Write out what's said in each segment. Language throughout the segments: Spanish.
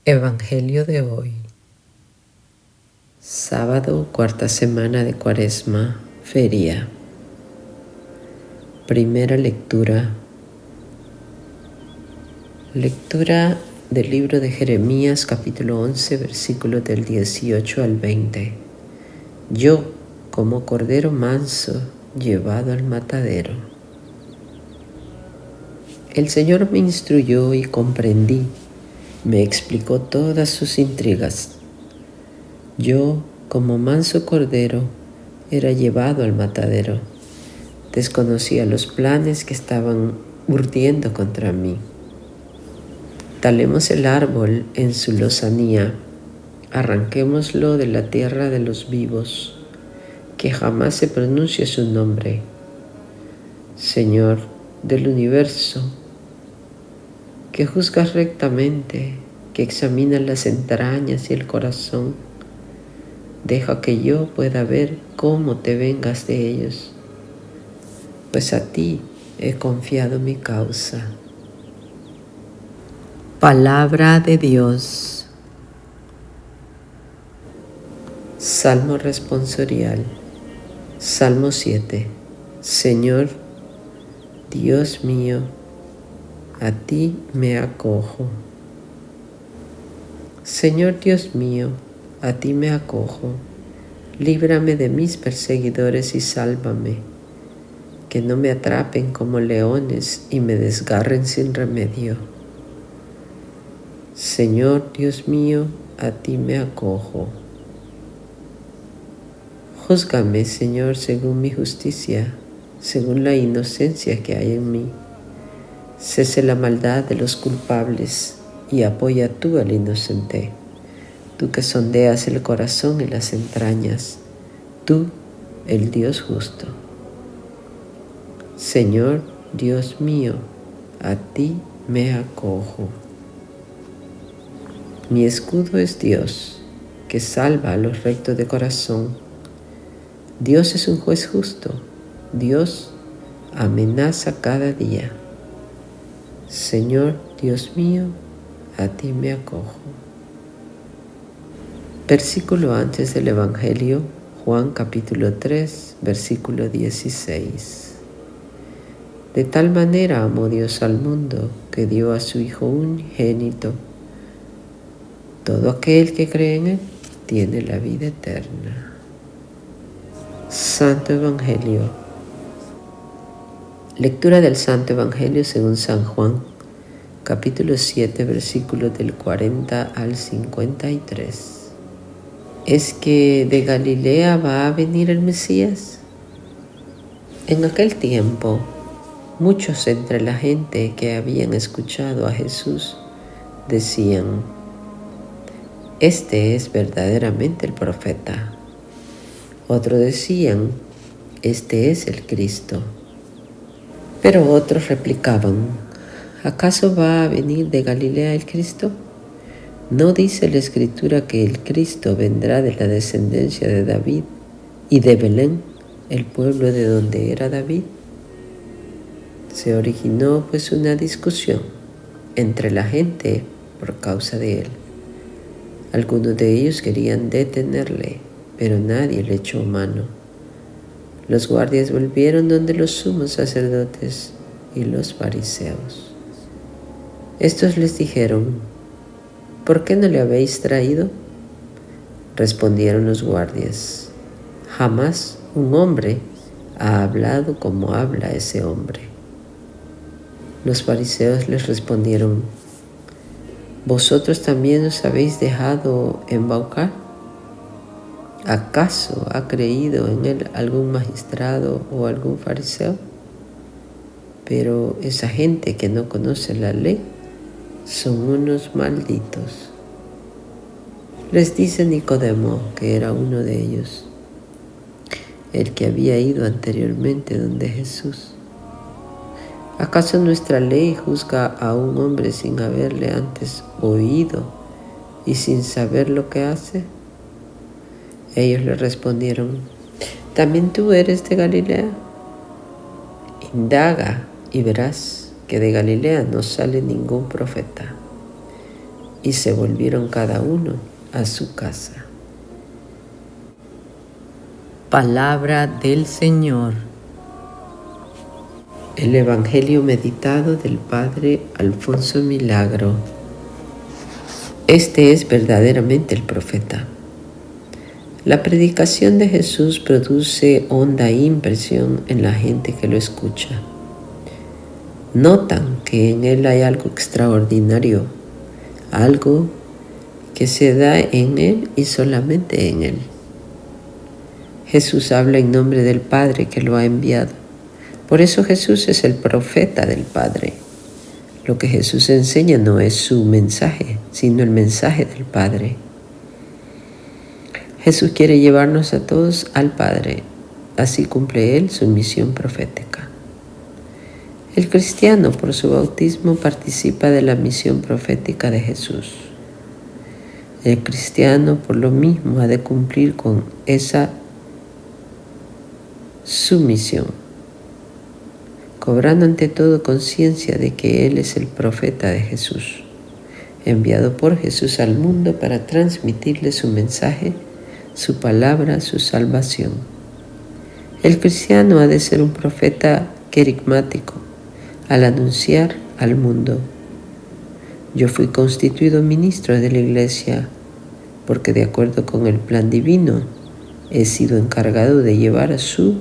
Evangelio de hoy, sábado, cuarta semana de Cuaresma, feria. Primera lectura. Lectura del libro de Jeremías, capítulo 11, versículos del 18 al 20. Yo, como cordero manso, llevado al matadero. El Señor me instruyó y comprendí, me explicó todas sus intrigas. Yo, como manso cordero, era llevado al matadero. Desconocía los planes que estaban urdiendo contra mí. Talemos el árbol en su lozanía, arranquémoslo de la tierra de los vivos, que jamás se pronuncie su nombre. Señor del universo, que juzgas rectamente, que examinas las entrañas y el corazón, deja que yo pueda ver cómo te vengas de ellos, pues a ti he confiado mi causa. Palabra de Dios. Salmo responsorial. Salmo 7. Señor, Dios mío, a ti me acojo. Señor Dios mío, a ti me acojo. Líbrame de mis perseguidores y sálvame, que no me atrapen como leones y me desgarren sin remedio. Señor Dios mío, a ti me acojo. Júzgame, Señor, según mi justicia, según la inocencia que hay en mí. Cese la maldad de los culpables y apoya tú al inocente. Tú que sondeas el corazón y las entrañas, tú, el Dios justo. Señor Dios mío, a ti me acojo. Mi escudo es Dios, que salva a los rectos de corazón. Dios es un juez justo. Dios amenaza cada día. Señor Dios mío, a ti me acojo. Versículo antes del Evangelio, Juan capítulo 3, versículo 16. De tal manera amó Dios al mundo, que dio a su Hijo unigénito. Todo aquel que cree en Él tiene la vida eterna. Santo Evangelio. Lectura del Santo Evangelio según San Juan, capítulo 7, versículos del 40 al 53. ¿Es que de Galilea va a venir el Mesías? En aquel tiempo, muchos entre la gente que habían escuchado a Jesús decían: este es verdaderamente el profeta. Otros decían: este es el Cristo. Pero otros replicaban: ¿acaso va a venir de Galilea el Cristo? ¿No dice la Escritura que el Cristo vendrá de la descendencia de David y de Belén, el pueblo de donde era David? Se originó pues una discusión entre la gente por causa de él. Algunos de ellos querían detenerle, pero nadie le echó mano. Los guardias volvieron donde los sumos sacerdotes y los fariseos. Estos les dijeron: ¿por qué no le habéis traído? Respondieron los guardias: jamás un hombre ha hablado como habla ese hombre. Los fariseos les respondieron: ¿vosotros también os habéis dejado embaucar? ¿Acaso ha creído en él algún magistrado o algún fariseo? Pero esa gente que no conoce la ley son unos malditos. Les dice Nicodemo, que era uno de ellos, el que había ido anteriormente donde Jesús: ¿acaso nuestra ley juzga a un hombre sin haberle antes oído y sin saber lo que hace? Ellos le respondieron: ¿también tú eres de Galilea? Indaga y verás que de Galilea no sale ningún profeta. y se volvieron cada uno a su casa. Palabra del Señor. El Evangelio meditado del Padre Alfonso Milagro. Este es verdaderamente el profeta. La predicación de Jesús produce honda impresión en la gente que lo escucha. Notan que en él hay algo extraordinario, algo que se da en él y solamente en él. Jesús habla en nombre del Padre que lo ha enviado. Por eso Jesús es el profeta del Padre. Lo que Jesús enseña no es su mensaje, sino el mensaje del Padre. Jesús quiere llevarnos a todos al Padre. Así cumple Él su misión profética. El cristiano, por su bautismo, participa de la misión profética de Jesús. El cristiano, por lo mismo, ha de cumplir con esa su misión, cobrando ante todo conciencia de que Él es el profeta de Jesús, enviado por Jesús al mundo para transmitirle su mensaje, su palabra, su salvación. El cristiano ha de ser un profeta querigmático al anunciar al mundo: yo fui constituido ministro de la Iglesia porque de acuerdo con el plan divino he sido encargado de llevar a su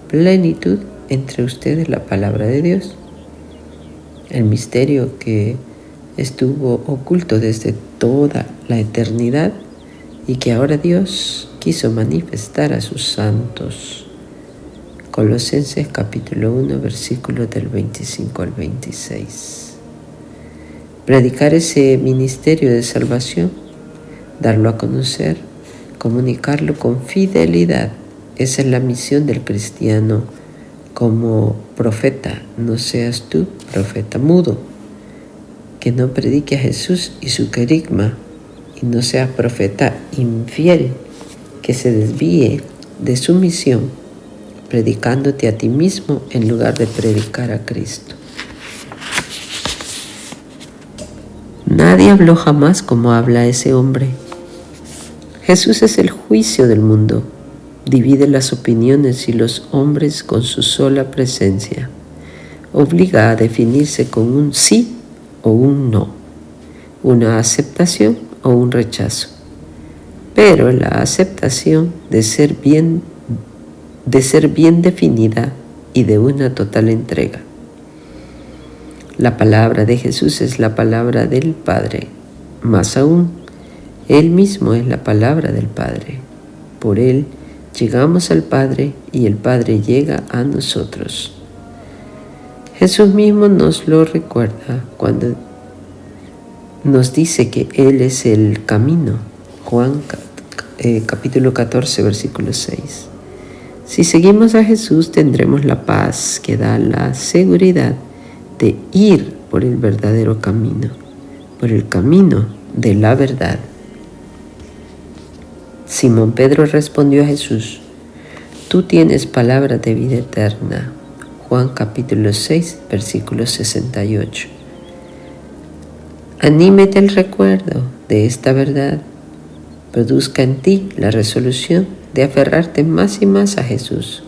plenitud entre ustedes la palabra de Dios, el misterio que estuvo oculto desde toda la eternidad y que ahora Dios quiso manifestar a sus santos. Colosenses capítulo 1, versículos del 25 al 26. Predicar ese ministerio de salvación, darlo a conocer, comunicarlo con fidelidad. Esa es la misión del cristiano como profeta. No seas tú profeta mudo, que no predique a Jesús y su querigma, y no seas profeta infiel, que se desvíe de su misión, predicándote a ti mismo en lugar de predicar a Cristo. Nadie habló jamás como habla ese hombre. Jesús es el juicio del mundo. Divide las opiniones y los hombres con su sola presencia. Obliga a definirse con un sí o un no, una aceptación o un rechazo. Pero la aceptación de ser bien definida y de una total entrega. La palabra de Jesús es la palabra del Padre. Más aún, Él mismo es la palabra del Padre. Por Él llegamos al Padre y el Padre llega a nosotros. Jesús mismo nos lo recuerda cuando nos dice que Él es el camino. Juan capítulo 14, versículo 6. Si seguimos a Jesús tendremos la paz que da la seguridad de ir por el verdadero camino, por el camino de la verdad. Simón Pedro respondió a Jesús: tú tienes palabra de vida eterna. Juan capítulo 6, versículo 68. Anímete el recuerdo de esta verdad. Produzca en ti la resolución de aferrarte más y más a Jesús,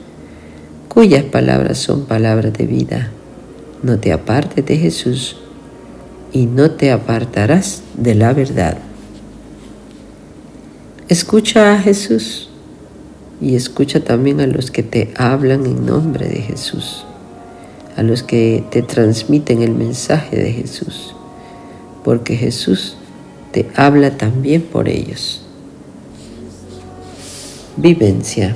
cuyas palabras son palabras de vida. No te apartes de Jesús y no te apartarás de la verdad. Escucha a Jesús y escucha también a los que te hablan en nombre de Jesús, a los que te transmiten el mensaje de Jesús, porque Jesús te habla también por ellos. Vivencia.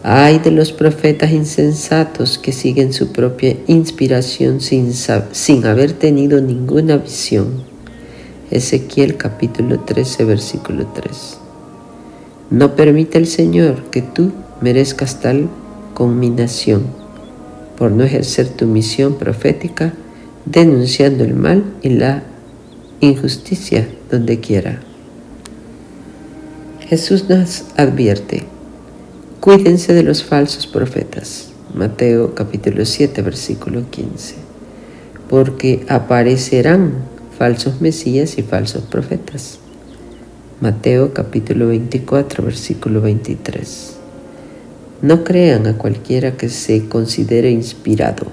Ay de los profetas insensatos que siguen su propia inspiración sin haber tenido ninguna visión. Ezequiel capítulo 13, versículo 3. No permite el Señor que tú merezcas tal conminación por no ejercer tu misión profética, denunciando el mal y la injusticia donde quiera. Jesús nos advierte: cuídense de los falsos profetas. Mateo capítulo 7, versículo 15. Porque aparecerán falsos mesías y falsos profetas. Mateo capítulo 24, versículo 23. No crean a cualquiera que se considere inspirado.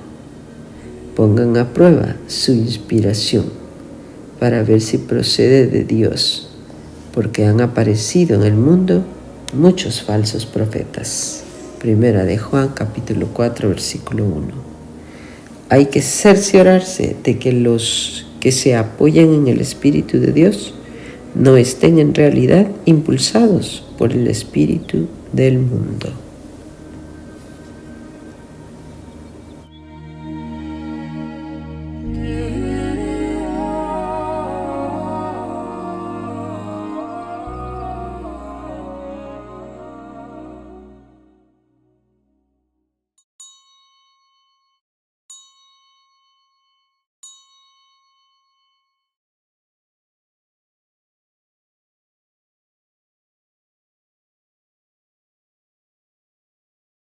Pongan a prueba su inspiración para ver si procede de Dios, porque han aparecido en el mundo muchos falsos profetas. Primera de Juan capítulo 4, versículo 1. Hay que cerciorarse de que los que se apoyan en el Espíritu de Dios no estén en realidad impulsados por el espíritu del mundo.